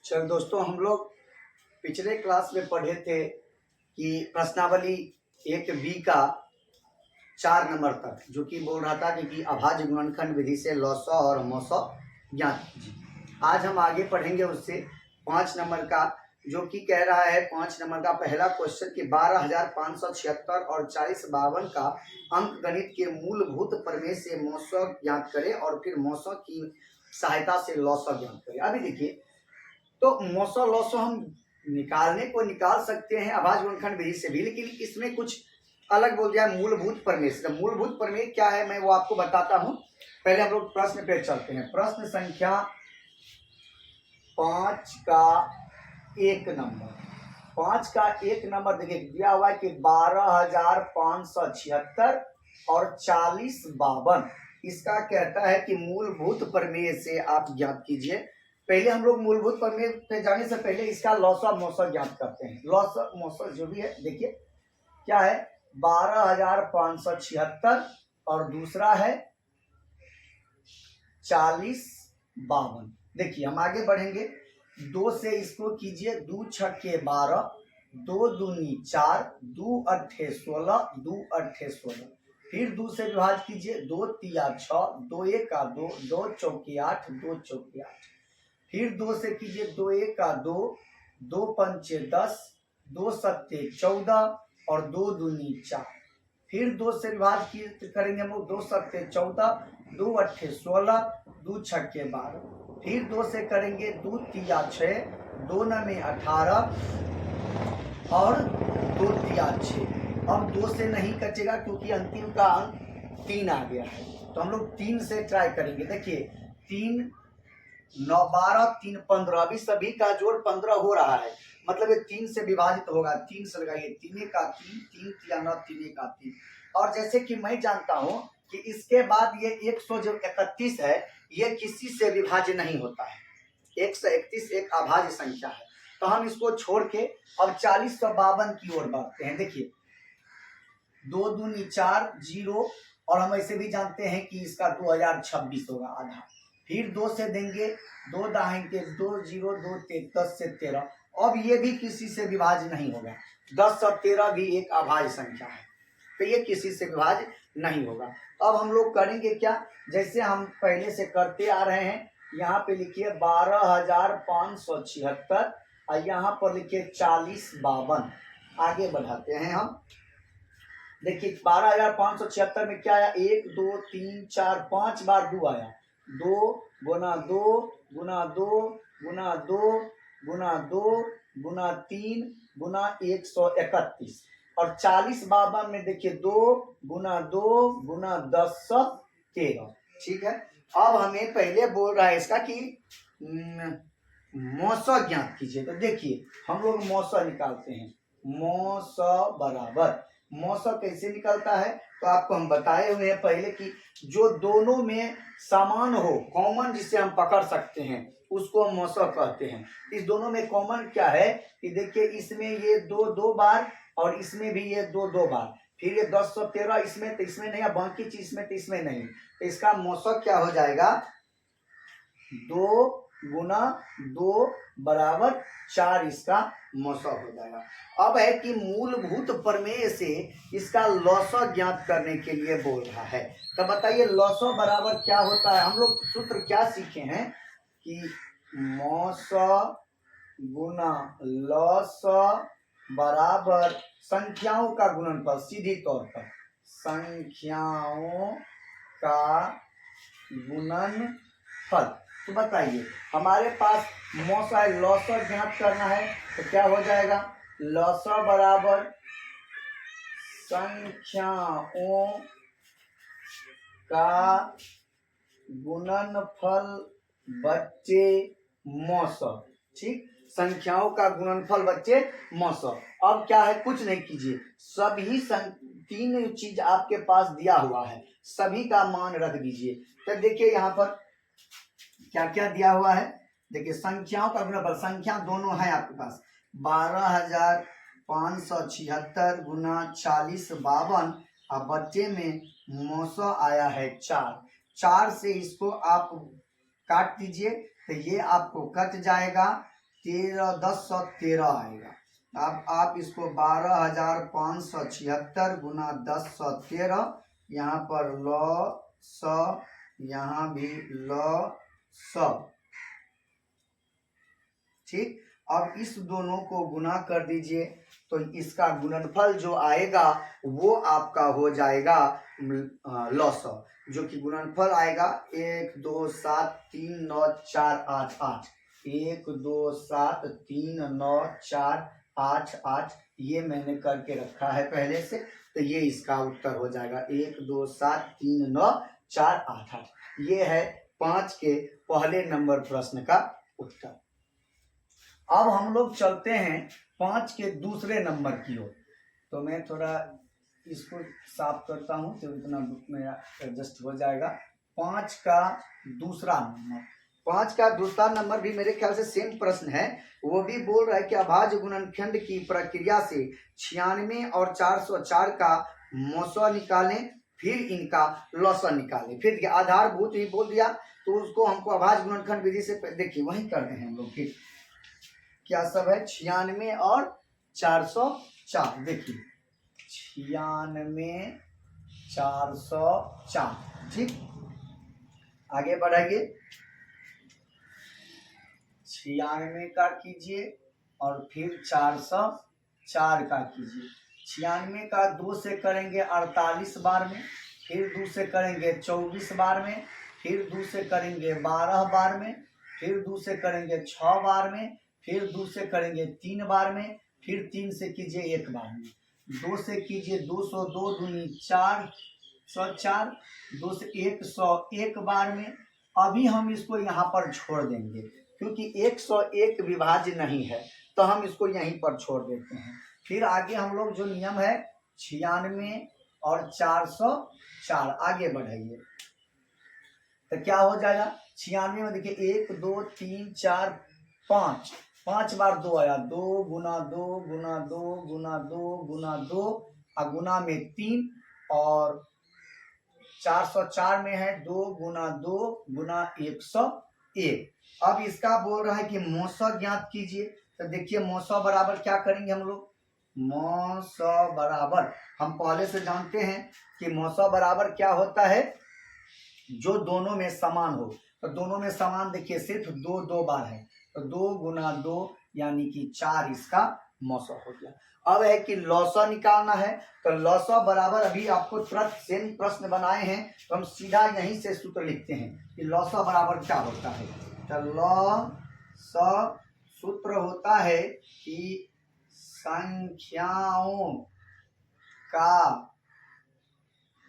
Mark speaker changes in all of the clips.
Speaker 1: चल दोस्तों, हम लोग पिछले क्लास में पढ़े थे कि प्रश्नावली 1B का 4 नंबर तक, जो कि बोल रहा था कि अभाज्य गुणनखंड विधि से लॉसअ और मोसअ ज्ञात कीजिए। आज हम आगे पढ़ेंगे उससे 5 नंबर का, जो कि कह रहा है 5 नंबर का पहला क्वेश्चन कि 12,576 और 4052 का अंक गणित के मूलभूत प्रमेय से मोसअ ज्ञात करें और फिर मोसअ की सहायता से लॉसअ ज्ञात करें। अभी देखिए, तो मोसअ लॉसअ हम निकाल सकते हैं अभाज्य गुणनखंड विधि से भी, लेकिन इसमें कुछ अलग बोल दिया मूलभूत प्रमेय से। मूलभूत प्रमेय क्या है मैं वो आपको बताता हूं। पहले हम लोग प्रश्न पे चलते हैं। प्रश्न संख्या 5 का 1 नंबर। 5 का 1 नंबर देखिए, दिया हुआ है कि 12,576 और 4052 इसका कहता है कि मूलभूत प्रमेय से आप ज्ञात कीजिए। पहले हम लोग मूलभूत प्रमेय पे जाने से पहले इसका लॉसअ मोसअ ज्ञात करते हैं। लॉसअ मोसअ जो भी है, देखिए क्या है, 12,576 और दूसरा है 4052। देखिए हम आगे बढ़ेंगे, 2 से इसको कीजिए, 2 छक्के 12, 2 दूनी 4, 2 अट्ठे 16, 2 अट्ठे 16। फिर 2 से विभाजित कीजिए, 2 तिया 6, 2 एका 2, 2 चौके 8, 2 चौके 8। फिर 2 से कीजिए, 2 एका 2, 2 पंचे 10, 2 सत्ते 14 और 2 दूनी 4। फिर 2 से विभाजित करेंगे हम लोग, 2 सत्ते 14, 2 अट्ठे 16, 2 छक्के 12। फिर 2 से करेंगे, 2 तिया 6, 2 नमे 18 और 2 तिया 6। अब 2 से नहीं कटेगा क्योंकि अंतिम का अंक 3 आ गया है, तो हम लोग 3 से ट्राई करेंगे। देखिए 3 9 12 3 15, अभी सभी का जोड़ 15 हो रहा है, मतलब ये 3 से विभाजित होगा। 3 से लगाइए, 3 का 3, 3 तिया 9, 3 का 3। और जैसे कि मैं जानता हूं कि इसके बाद ये 131 है, ये किसी से विभाज्य नहीं होता है। 131 एक अभाज्य संख्या है, तो हम इसको छोड़ के अब 4052 की ओर बढ़ते हैं। देखिए 2 दूनी 4 0, और हम ऐसे भी जानते हैं कि इसका 2026 होगा आधा। फिर 2 से देंगे, 2 दाहेंगे 2 0 2 10 से 13। अब ये भी किसी से विभाज्य नहीं होगा। 10 और 13 भी एक अभाज्य संख्या है, तो ये किसी से विभाज्य नहीं होगा। अब हम लोग करेंगे क्या, जैसे हम पहले से करते आ रहे हैं। यहाँ पे लिखिए 12,576 और यहाँ पर लिखिए 4052। आगे बढ़ाते हैं हम। देखिए 12,576 में क्या आया, 1 2 3 4 5 बार 2 आया। 2 गुना 2 गुना 2 गुना 2 गुना 2 गुना 3 गुना 131। और 4052 में देखिए 2 गुना 2 गुना 10 13। ठीक है, अब हमें पहले बोल रहा है इसका कि मोसअ ज्ञात कीजिए। तो देखिए हम लोग मोसअ निकालते हैं। मोसअ बराबर, मोसअ कैसे निकलता है तो आपको हम बताए हुए हैं पहले कि जो दोनों में समान हो, कॉमन जिसे हम पकड़ सकते हैं, उसको हम मोसअ कहते हैं। इस दोनों में कॉमन क्या है कि देखिए इसमें ये 2 2 बार और इसमें भी ये 2 2 बार, फिर ये 10 और 13 इसमें, तो इसमें नहीं, बाकी चीज इसमें तो इसमें नहीं, तो इसका मोसअ क्या हो जाएगा, 2 गुना 2 बराबर 4 इसका मोसअ हो जाएगा। अब है कि मूलभूत प्रमेय से इसका लॉसअ ज्ञात करने के लिए बोल रहा है। तो बताइए लॉसअ बराबर क्या होता है। हम लोग सूत्र क्या सीखे हैं कि मोसअ गुना लॉसअ बराबर संख्याओं का गुणनफल। सीधी तौर पर संख्याओं का गुणनफल। तो बताइए हमारे पास मोसअ है, लॉसअ ज्ञात करना है, तो क्या हो जाएगा, लॉसअ बराबर संख्याओं का गुणनफल बच्चे मोसअ। ठीक, संख्याओं का गुणनफल बच्चे मोसअ। अब क्या है, कुछ नहीं कीजिए, सभी 3 चीज आपके पास दिया हुआ है, सभी का मान रख दीजिए। तो देखिए यहाँ पर क्या क्या दिया हुआ है। देखिए संख्याओं का गुणनफल, संख्या दोनों है आपके पास, 12,576 गुना 4052 और बच्चे में मोसअ आया है 4। 4 से इसको आप काट दीजिए तो ये आपको कट जाएगा। 1013 आएगा। अब आप इसको 12,576 गुना 1013, यहाँ पर लॉ स, यहाँ भी लॉ स, ठीक। अब इस दोनों को गुना कर दीजिए तो इसका गुणनफल जो आएगा वो आपका हो जाएगा लॉस, जो कि गुणनफल आएगा 1 2 7 3 9 4 8 8, 1 2 7 3 9 4 8 8, ये मैंने करके रखा है पहले से, तो ये इसका उत्तर हो जाएगा 1 2 7 3 9 4 8 8। ये है 5 के पहले नंबर प्रश्न का उत्तर। अब हम लोग चलते हैं 5 के दूसरे नंबर की ओर। तो मैं थोड़ा इसको साफ करता हूं तो इतना मेरा एडजस्ट हो जाएगा। 5 का दूसरा नंबर, 5 का दूसरा नंबर भी मेरे ख्याल से सेम प्रश्न है। वो भी बोल रहा है कि अभाज्य गुणनखंड की प्रक्रिया से 96 और 404 का मौसा निकालें, फिर इनका लौसा निकालें। फिर आधारभूत ही बोल दिया तो उसको हमको अभाज्य गुणनखंड विधि से देखिए वही करते हैं हम लोग। फिर क्या सब है, 96 और 404। देखिए 96 404, ठीक। आगे बढ़ाइए, 96 का कीजिए और फिर 404 का कीजिए। 96 का 2 से करेंगे 48 बार में, फिर 2 से करेंगे 24 बार में, फिर 2 से करेंगे 12 बार में, फिर 2 से करेंगे 6 बार में, फिर 2 से करेंगे 3 बार में, फिर 3 से कीजिए 1 बार में, 2 से कीजिए 202 दूनी 404, 2 से 101 बार में। अभी हम इसको यहाँ पर छोड़ देंगे क्योंकि 101 विभाज्य नहीं है, तो हम इसको यहीं पर छोड़ देते हैं। फिर आगे हम लोग जो नियम है 96 और 404, आगे बढ़ाइए तो क्या हो जाएगा। 96 में देखिए 1 2 3 4 5, 5 बार 2 आया, 2 गुना 2 गुना 2 गुना 2 गुना 2 और गुना में 3, और 404 में है 2 गुना 2 गुना 101। अब इसका बोल रहा है कि मौसा ज्ञात कीजिए। तो देखिए मौसा बराबर क्या करेंगे हम लोग, मौसा बराबर हम पहले से जानते हैं कि मौसा बराबर क्या होता है, जो दोनों में समान हो। तो दोनों में समान देखिए सिर्फ 2 बार है, तो 2 गुना 2 यानी कि 4 इसका मौसा हो गया। अब है कि लौसा निकालना है, तो लौसा बराबर अभी आपको तुरंत सेम प्रश्न बनाए हैं तो हम सीधा यहीं से सूत्र लिखते हैं कि लौसा बराबर क्या होता है। तो लौसा सूत्र होता है कि संख्याओं का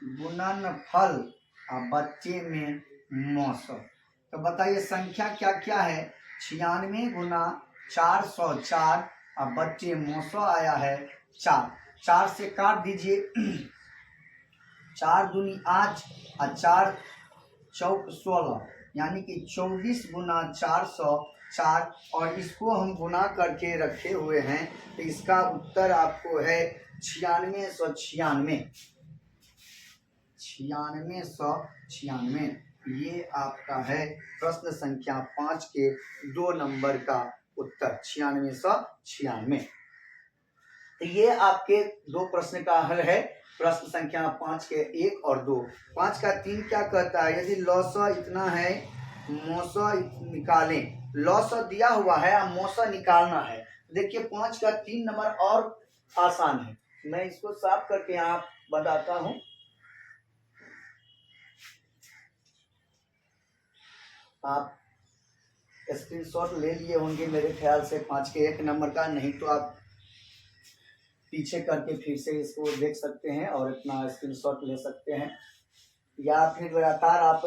Speaker 1: गुणनफल और बच्चे में मौसा। तो बताइए संख्या क्या क्या है, 96 गुना 404 और बच्चे मौसा आया है 4। 4 से काट दीजिए, 4 दूनी 8 और 4 चौक 16, यानी कि 24 गुना 404, और इसको हम गुना करके रखे हुए हैं तो इसका उत्तर आपको है 9696। 9696, ये आपका है प्रश्न संख्या 5 के 2 नंबर का उत्तर 9696। तो ये आपके 2 प्रश्न का हल है, प्रश्न संख्या 5 के 1 और 2। 5 का 3 क्या कहता है, यदि लौसा इतना है मौसा निकालें। लौसा दिया हुआ है, अब मौसा निकालना है। देखिए 5 का 3 नंबर और आसान है, मैं इसको साफ करके यहाँ बताता हूँ। आप स्क्रीनशॉट ले लिए होंगे मेरे ख्याल से 5 के 1 नंबर का, नहीं तो आप पीछे करके फिर से इसको देख सकते हैं और इतना स्क्रीनशॉट ले सकते हैं, या फिर लगातार आप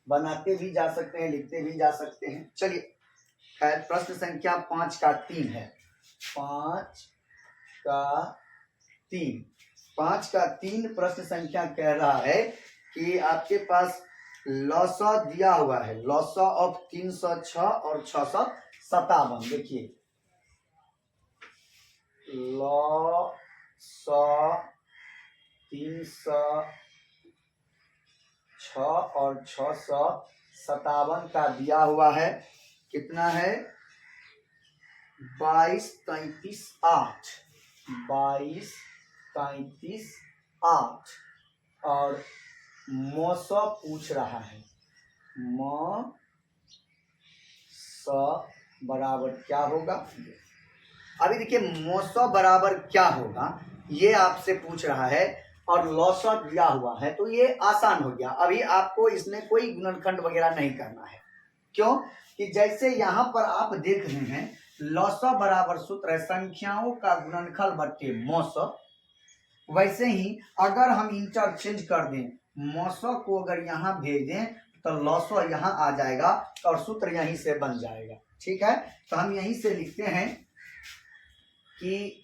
Speaker 1: बनाते भी जा सकते हैं, लिखते भी जा सकते हैं। चलिए खैर प्रश्न संख्या 5 का 3 है। 5 का 3, 5 का 3 प्रश्न संख्या कह रहा है कि आपके पास लौसा दिया हुआ है, लौसा ऑफ 306 और 657। देखिए लौसा 306 और 657 का दिया हुआ है, कितना है 22 33 8, 22 33 8 और मौसौ पूछ रहा है मौसौ बराबर क्या होगा। अभी देखिए मौसौ बराबर क्या होगा ये आपसे पूछ रहा है और लौसौ दिया हुआ है, तो ये आसान हो गया। अभी आपको इसमें कोई गुणनखंड वगैरह नहीं करना है। क्यों कि जैसे यहाँ पर आप देख रहे हैं लौसौ बराबर सूत्र है संख्याओं का गुणनखल बट्टे मौसौ, वैसे ही अगर हम इंटरचेंज कर दें मौसौ को अगर यहाँ भेज दें तो लौसौ यहाँ आ जाएगा और सूत्र यहीं से बन जाएगा। ठीक है, तो हम यहीं से लिखते हैं कि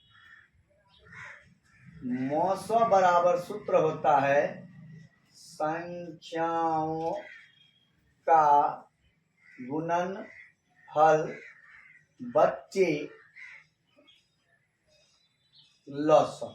Speaker 1: मौसौ बराबर सूत्र होता है संख्याओं का गुणनफल बच्चे लौसौ,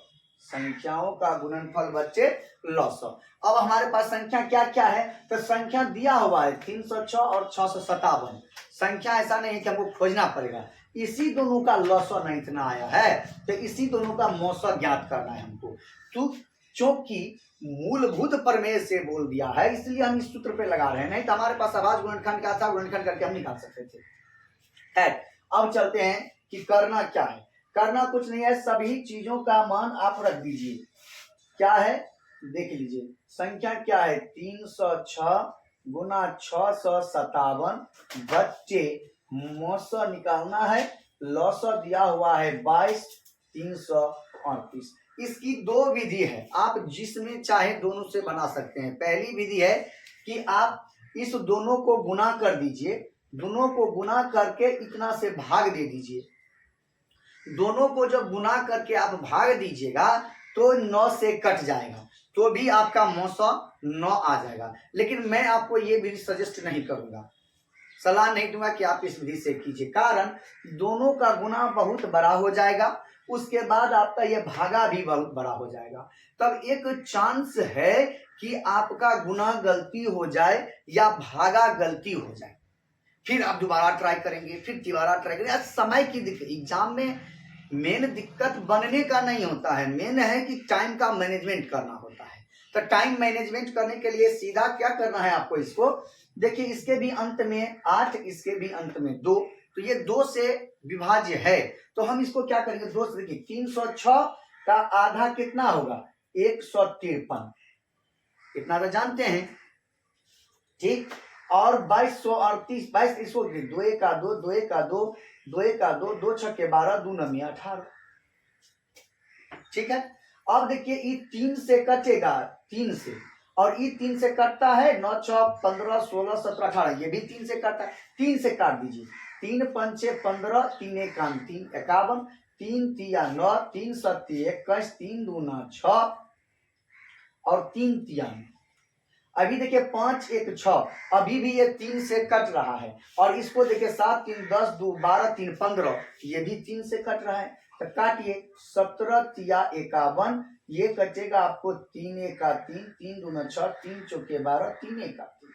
Speaker 1: संख्याओं का गुणनफल बच्चे लौसौ। अब हमारे पास संख्या क्या क्या है, तो संख्या दिया हुआ है 306 और 657। संख्या ऐसा नहीं कि हमको खोजना पड़ेगा, इसी दोनों का लौसौ नहीं इतना आया है तो इसी दोनों का मौसौ ज्ञात करना है हमको। तो चूंकि मूलभूत प्रमेय से बोल दिया है इसलिए हम इस सूत्र पे लगा रहे हैं, नहीं तो हमारे पास आवाज गुणनखंड का था, गुणनखंड करके हम निकाल सकते थे। अब चलते हैं कि करना क्या है। करना कुछ नहीं है, सभी चीजों का मान आप रख दीजिए। क्या है देख लीजिए, संख्या क्या है 306 गुना 657 बच्चे मौसौ निकालना है, लौसौ दिया हुआ है 22 338। इसकी दो विधि है, आप जिसमें चाहे दोनों से बना सकते हैं। पहली विधि है कि आप इस दोनों को गुना कर दीजिए, दोनों को गुना करके इतना से भाग दे दीजिए। दोनों को जब गुना करके आप भाग दीजिएगा तो 9 से कट जाएगा, तो भी आपका मौसौ 9 आ जाएगा। लेकिन मैं आपको ये विधि सजेस्ट नहीं करूंगा, सलाह नहीं दूंगा कि आप इस विधि से कीजिए, कारण दोनों का गुना बहुत बड़ा हो जाएगा, उसके बाद आपका ये भागा भी बहुत बड़ा हो जाएगा। तब एक चांस है कि आपका गुना गलती हो जाए या भागा गलती हो जाए, फिर आप दोबारा ट्राई करेंगे, फिर तिबारा ट्राई करेंगे। समय की दिक्कत, एग्जाम में मेन दिक्कत बनने का नहीं होता है, मेन है कि टाइम का मैनेजमेंट करना होता है। तो टाइम मैनेजमेंट करने के लिए सीधा क्या करना है आपको, इसको देखिए, इसके भी अंत में 8, इसके भी अंत में 2, तो ये 2 से विभाज्य है। तो हम इसको क्या करेंगे, 2 से देखिए 306 का आधा कितना होगा 153, इतना तो जानते हैं। ठीक, और 2238, 22 इसको 2 1 2 2 1 2 2 1 2 2 6 के 12 2 9 18। ठीक है, अब देखिए ये 3 से कटेगा, 3 से, और ये 3 से कटता है 9 6 15 16 17 18, ये भी 3 से कटता है, 3 से काट दीजिए, 3 5 15 3 1 3 51 3 3 9 3 7 21 3 2 6 और 3 3। अभी देखिए 5 1 6, अभी भी ये 3 से कट रहा है, और इसको देखिए 7 3 10 2 12 3 15, ये भी 3 से कट रहा है। तो काटिए 17 3 51, ये कटेगा आपको 3 1 3 3 2 6 3 4 12 3 1 3।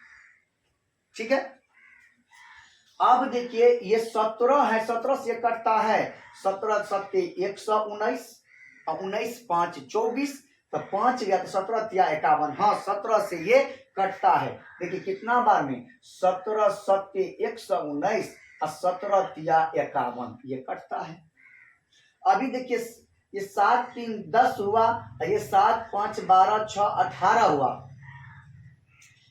Speaker 1: ठीक है, अब देखिए ये 17 है, 17 से कटता है, 17 7 119 और 19 5 24, तो 5 गया तो 17 3 51, हाँ 17 से ये कटता है। देखिए कितना बार में, 17 7 119 और 17 3 51, ये कटता है। अभी देखिए ये 7 3 10 हुआ, ये 7 5 12 6 18 हुआ,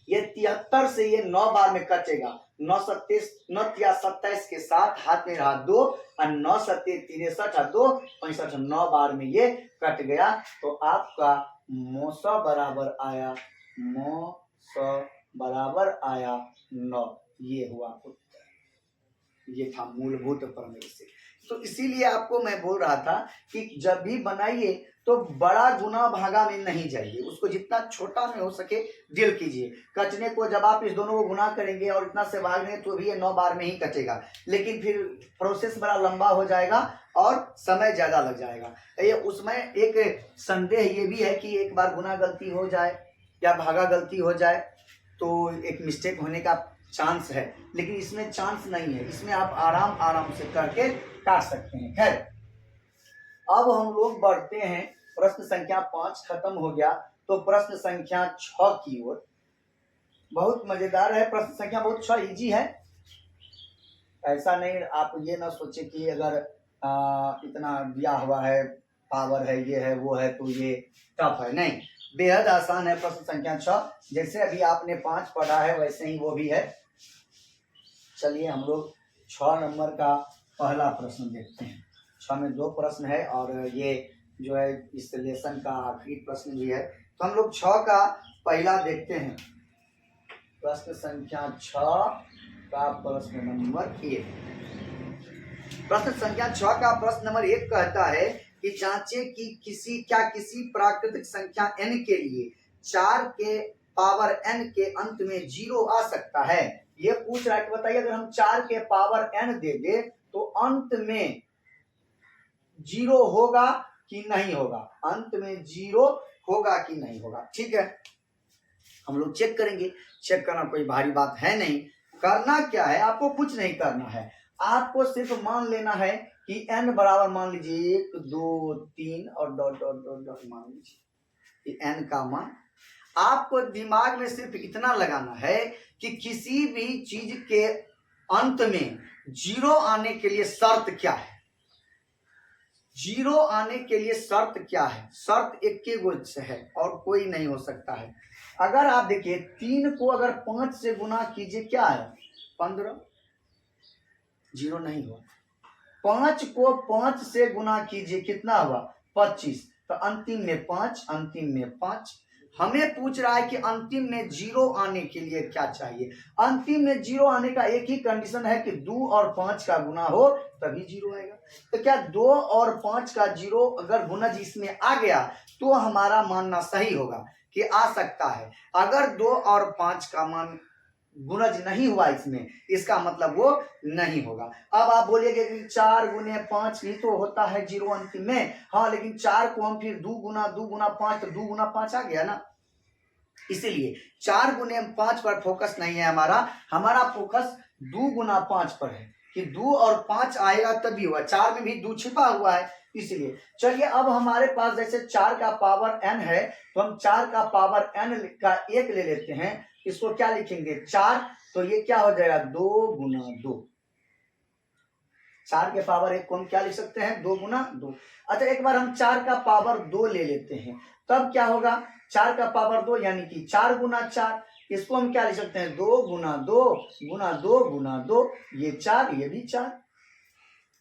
Speaker 1: ये 73 से ये 9 बार में कटेगा, 9 27 9 3 27 के साथ हाथ में रहा 2 और 9 7 63 2 65, 9 बार में ये कट गया। तो आपका मौसौ बराबर आया, मौसौ बराबर आया 9, ये हुआ उत्तर। ये था मूलभूत प्रमेय से। तो इसीलिए आपको मैं बोल रहा था कि जब भी बनाइए तो बड़ा गुना भागा में नहीं जाइए, उसको जितना छोटा में हो सके डील कीजिए। कटने को जब आप इस दोनों को गुना करेंगे और इतना से भागेंगे तो भी ये 9 बार में ही कटेगा, लेकिन फिर प्रोसेस बड़ा लंबा हो जाएगा और समय ज्यादा लग जाएगा। ये उसमें एक संदेह ये भी है कि एक बार गुना गलती हो जाए या भागा गलती हो जाए तो एक मिस्टेक होने का चांस है, लेकिन इसमें चांस नहीं है, इसमें आप आराम आराम से करके काट सकते हैं। खैर, अब हम लोग बढ़ते हैं, प्रश्न संख्या 5 खत्म हो गया, तो प्रश्न संख्या 6 की ओर। बहुत मजेदार है प्रश्न संख्या, बहुत 6 इजी है। ऐसा नहीं आप ये ना सोचे कि अगर इतना दिया हुआ है, पावर है, ये है वो है, तो ये टफ है, नहीं, बेहद आसान है प्रश्न संख्या 6। जैसे अभी आपने 5 पढ़ा है वैसे ही वो भी है। चलिए हम लोग 6 नंबर का पहला प्रश्न देखते हैं। 6 में 2 प्रश्न है और ये जो है इस लेसन का आखिरी प्रश्न भी है। तो हम लोग 6 का पहला देखते हैं। प्रश्न संख्या 6 का प्रश्न नंबर 1। प्रश्न संख्या 6 का प्रश्न नंबर 1 कहता है कि जांचे कि किसी प्राकृतिक संख्या n के लिए 4 के पावर n के अंत में 0 आ सकता है। ये पूछ रहा है कि बताइए अगर हम 4 के पावर n दे दे तो अंत में 0 होगा कि नहीं होगा, अंत में 0 होगा कि नहीं होगा। ठीक है, हम लोग चेक करेंगे। चेक करना कोई भारी बात है नहीं। करना क्या है, आपको कुछ नहीं करना है, आपको सिर्फ मान लेना है कि n बराबर मान लीजिए 1 2 3 और डॉट डॉट डॉट डॉट मान लीजिए n का मान। आपको दिमाग में सिर्फ इतना लगाना है कि किसी भी चीज के अंत में 0 आने के लिए शर्त क्या है। 0 आने के लिए शर्त क्या है, शर्त एक के गो से है और कोई नहीं हो सकता है। अगर आप देखिए 3 को अगर 5 से गुना कीजिए क्या है 15, 0 नहीं हुआ। 5 को 5 से गुना कीजिए कितना हुआ 25, तो अंतिम में 5, अंतिम में 5। हमें पूछ रहा है कि अंतिम में 0 आने के लिए क्या चाहिए। अंतिम में 0 आने का एक ही कंडीशन है कि 2 और 5 का गुना हो तभी 0 आएगा। तो क्या 2 और 5 का 0 अगर गुणज इसमें आ गया तो हमारा मानना सही होगा कि आ सकता है। अगर 2 और 5 का मान गुणज नहीं हुआ इसमें, इसका मतलब वो नहीं होगा। अब आप बोलिएगा कि 4 गुने 5 ही तो होता है 0 अंतिम में। हाँ, लेकिन 4 को हम फिर 2 गुना 5 तो 2 गुना 5 आ गया ना। इसीलिए 4 गुने 5 पर फोकस नहीं है हमारा फोकस 2 गुना 5 पर है कि 2 और 5 आएगा तभी हुआ। 4 में भी 2 छिपा हुआ है, इसलिए चलिए अब हमारे पास जैसे 4 का पावर n है तो हम 4 का पावर n का 1 ले लेते हैं। इसको क्या लिखेंगे 4, तो ये क्या हो जाएगा 2 गुना 2। 4 के पावर 1 को हम क्या लिख सकते हैं 2 गुना 2। अच्छा, एक बार हम 4 का पावर 2 ले लेते हैं, तब क्या होगा 4 का पावर 2 यानी कि 4 गुना 4। इसको हम क्या लिख सकते हैं 2 गुना 2 गुना 2 गुना 2, ये 4 ये भी 4।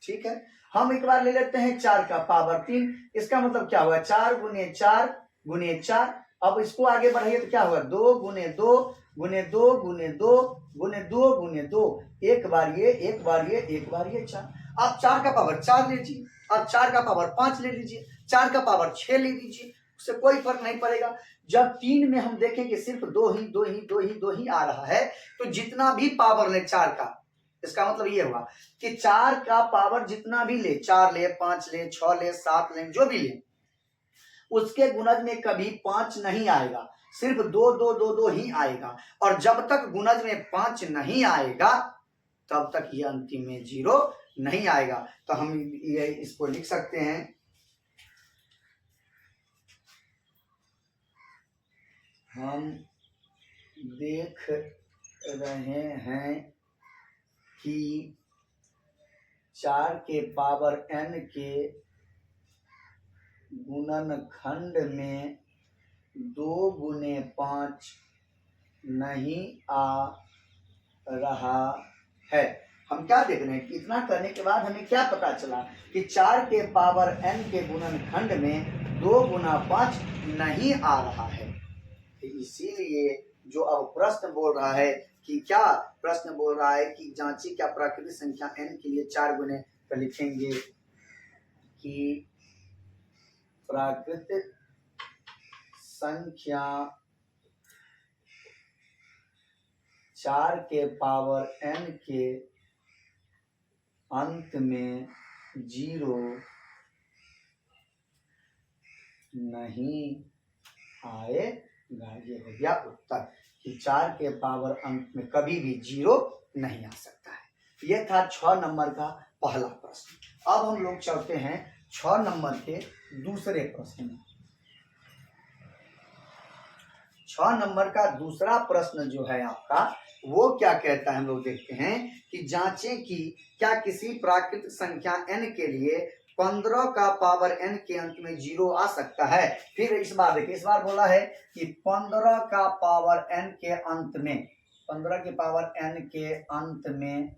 Speaker 1: ठीक है, हम एक बार ले लेते हैं 4 का पावर 3। इसका मतलब क्या हुआ 4 गुने 4 गुने 4। अब इसको आगे बढ़ाइए तो क्या होगा 2 गुने 2 गुने 2 गुने 2 गुने 2 गुने 2, एक बार ये एक बार ये एक बार ये 4। आप 4 का पावर 4 लीजिए, आप 4 का पावर 5 ले लीजिए, 4 का पावर 6 ले लीजिए, उससे कोई फर्क नहीं पड़ेगा। जब 3 में हम देखें कि सिर्फ 2 ही आ रहा है, तो जितना भी पावर ले 4 का, इसका मतलब ये हुआ कि 4 का पावर जितना भी ले, 4 ले 5 ले 6 ले 7 ले, जो भी ले, उसके गुणज में कभी 5 नहीं आएगा, सिर्फ 2 2 2 2 ही आएगा। और जब तक गुणज में 5 नहीं आएगा तब तक ये अंतिम में 0 नहीं आएगा। तो हम ये इसको लिख सकते हैं, हम देख रहे हैं कि 4 के पावर n के गुणनखंड में 2 गुने 5 नहीं आ रहा है। हम क्या देख रहे हैं कि इतना करने के बाद हमें क्या पता चला कि 4 के पावर n के गुणनखंड में 2 गुना 5 नहीं आ रहा है। इसीलिए जो अब प्रश्न बोल रहा है कि क्या प्रश्न बोल रहा है कि जांची क्या प्राकृतिक संख्या n के लिए 4 गुने, तो लिखेंगे कि प्राकृतिक संख्या 4 के पावर n के अंत में 0 नहीं आएगा। ये हो गया उत्तर। कि 4 के पावर अंक में कभी भी 0 नहीं आ सकता है। यह था 6 नंबर का पहला प्रश्न। अब हम लोग चलते हैं 6 नंबर के दूसरे प्रश्न में। 6 नंबर का दूसरा प्रश्न जो है आपका, वो क्या कहता है, हम लोग देखते हैं कि जांचें कि क्या किसी प्राकृतिक संख्या n के लिए 15 का पावर n के अंत में 0 आ सकता है। फिर इस बार देखिए, इस बार बोला है कि 15 का पावर n के अंत में, 15 के पावर n के अंत में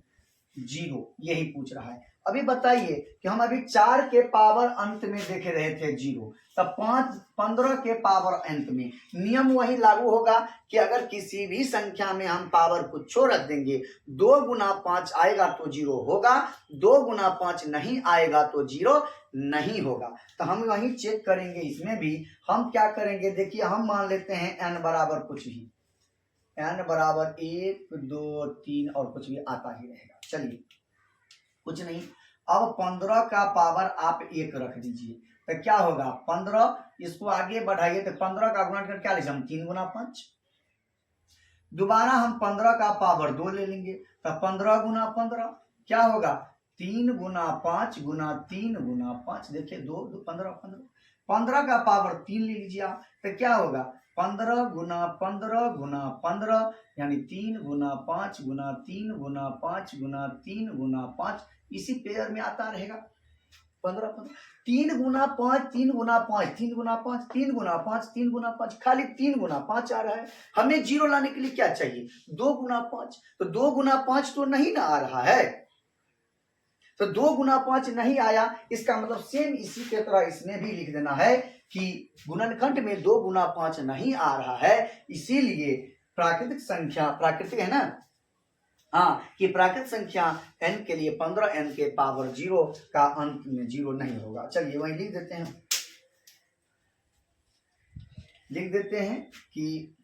Speaker 1: 0, यही पूछ रहा है। अभी बताइए कि हम अभी 4 के पावर अंत में देख रहे थे 0, तब 15 के पावर अंत में नियम वही लागू होगा कि अगर किसी भी संख्या में हम पावर को छोड़ रख देंगे, 2 गुना 5 आएगा तो 0 होगा, 2 गुना 5 नहीं आएगा तो 0 नहीं होगा। तो हम वही चेक करेंगे, इसमें भी हम क्या करेंगे, देखिए हम मान लेते हैं n बराबर कुछ भी, n बराबर 1 2 3 और कुछ भी आता ही रहेगा। चलिए कुछ नहीं, अब 15 का पावर आप 1 रख दीजिए तो क्या होगा, 15, इसको आगे बढ़ाइए तो 15 का गुणा कर क्या लिखें हम, 3 गुना 5। दोबारा हम 15 का पावर 2 ले लेंगे तो 15 गुना 15 क्या होगा, 3 गुना 5 गुना 3 गुना 5, देखिए 2 2 15 15, 15 का पावर 3 ले लीजिए आप तो क्या होगा, 15 गुना 15 गुना 15 यानी 3 गुना 5 गुना 3 गुना 5 गुना 3 गुना 5, इसी पेयर में आता रहेगा 15 15, 3 गुना 5 3 गुना 5 3 गुना 5 3 गुना 5 3 गुना 5, खाली 3 गुना 5 आ रहा है। हमें 0 लाने के लिए क्या चाहिए, 2 गुना 5, तो 2 गुना 5 तो नहीं ना आ रहा है, तो 2 गुना 5 नहीं आया, इसका मतलब सेम इसी के तरह इसमें भी लिख देना है कि गुणनखंड में 2 गुना 5 नहीं आ रहा है, इसीलिए प्राकृतिक संख्या, प्राकृतिक है ना, हाँ, कि प्राकृतिक संख्या n के लिए 15 n के पावर 0 का अंत में 0 नहीं होगा। चलिए वही लिख देते हैं, लिख देते हैं कि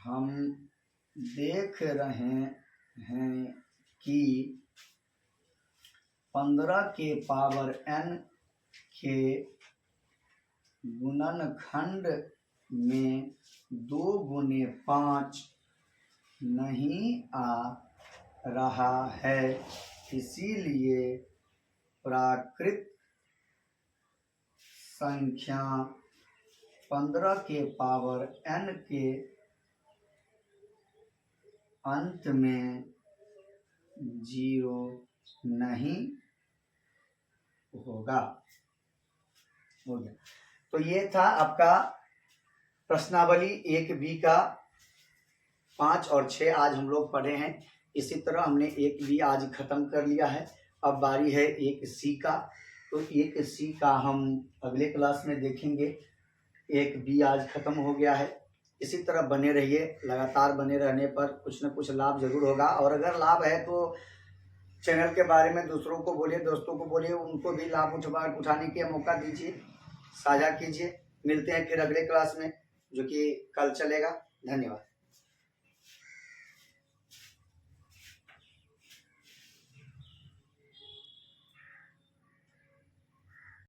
Speaker 1: हम देख रहे हैं कि 15 के पावर n के गुणनखंड में 2 गुने 5 नहीं आ रहा है, इसीलिए प्राकृतिक संख्या 15 के पावर n के अंत में 0 नहीं होगा। हो गया, तो ये था आपका प्रश्नावली 1B का 5 और 6 आज हम लोग पढ़े हैं। इसी तरह हमने 1B आज खत्म कर लिया है। अब बारी है 1C का, तो 1C का हम अगले क्लास में देखेंगे। 1B आज खत्म हो गया है। इसी तरह बने रहिए, लगातार बने रहने पर कुछ न कुछ लाभ जरूर होगा, और अगर लाभ है तो चैनल के बारे में दूसरों को बोलिए, दोस्तों को बोलिए, उनको भी लाभ उठाने के मौका दीजिए, साझा कीजिए। मिलते हैं फिर अगले क्लास में जो कि कल चलेगा। धन्यवाद।